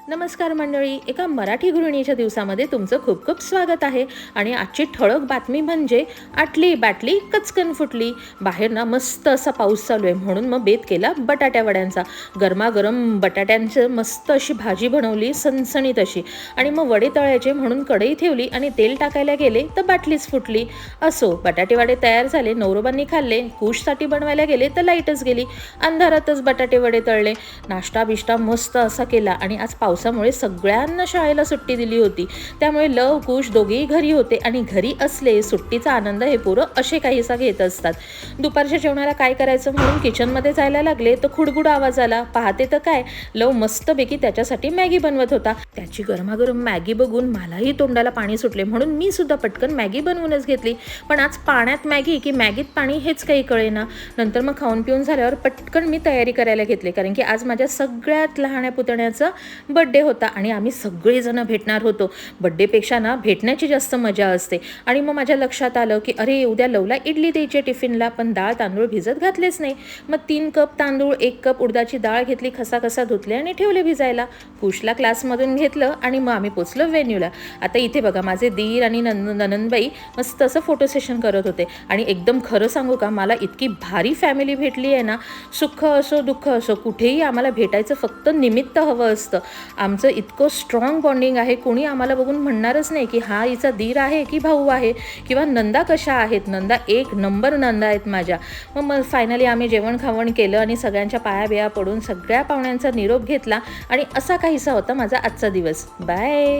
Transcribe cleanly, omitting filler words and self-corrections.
नमस्कार मंडळी, एका मराठी गृहिणीच्या दिवसामध्ये तुमचं खूप खूप स्वागत आहे. आणि आजची ठळक बातमी म्हणजे आटली बाटली कचकन फुटली. बाहेर ना मस्त असा पाऊस चालू आहे, म्हणून मग बेत केला बटाट्या वड्यांचा. गरमागरम बटाट्यांचं मस्त अशी भाजी बनवली, सणसणीत अशी. आणि मग वडे तळायचे म्हणून कढई ठेवली आणि तेल टाकायला गेले तर बाटलीच फुटली. असो, बटाटे वडे तयार झाले, नवरोबांनी खाल्ले. कुशसाठी बनवायला गेले तर लाईटच गेली. अंधारातच बटाटे वडे तळले. नाश्ता बिष्टा मस्त असा केला. आणि आज पावसामुळे सगळ्यांना शाळेला सुट्टी दिली होती, त्यामुळे लव कुश दोघेही घरी होते. आणि घरी असले सुट्टीचा आनंद हे पोरं असे काहीसा घेत असतात. दुपारच्या जेवणाला काय करायचं म्हणून किचनमध्ये जायला लागले तर खुडबुड आवाज आला. पाहते तर काय, लव मस्तपैकी त्याच्यासाठी मॅगी बनवत होता. त्याची गरमागरम मॅगी बघून मलाही तोंडाला पाणी सुटले, म्हणून मी सुद्धा पटकन मॅगी बनवूनच घेतली. पण आज पाण्यात मॅगी की मॅगीत पाणी हेच काही कळेना. नंतर मग खाऊन पिऊन झाल्यावर पटकन मी तयारी करायला घेतली, कारण की आज माझ्या सगळ्यात लहान्या पुतण्याचा बड्डे होता आणि आम्ही सगळेजण भेटणार होतो. बड्डेपेक्षा ना भेटण्याची जास्त मजा असते. आणि मग माझ्या लक्षात आलं की अरे, उद्या लवला इडली द्यायची टिफिनला, पण डाळ तांदूळ भिजत घातलेच नाही. मग 3 कप तांदूळ, 1 कप उडदाची डाळ घेतली, खसा धुतले आणि ठेवले भिजायला. कुशला क्लासमधून घेतलं आणि मग आम्ही पोचलो व्हेन्यूला. आता इथे बघा, माझे दीर आणि ननंदबाई मस्त असं फोटो सेशन करत होते. आणि एकदम खरं सांगू का, मला इतकी भारी फॅमिली भेटली आहे ना. सुख असो दुःख असो, कुठेही आम्हाला भेटायचं फक्त निमित्त हवं असतं. आमचं इतकं स्ट्रॉंग बॉन्डिंग आहे, कोणी आम्हाला बघून म्हणणारच नाही की हा हिचा दीर आहे की भाऊ आहे, किंवा नंदा कशा आहेत. नंदा 1 नंबर नंदा आहेत माझ्या. मग फायनली आम्ही जेवण खावण केलं आणि सगळ्यांच्या पाया बिया पडून सगळ्या पाहुण्यांचा निरोप घेतला. आणि असा काहीसा होता माझा आजचा दिवस. बाय.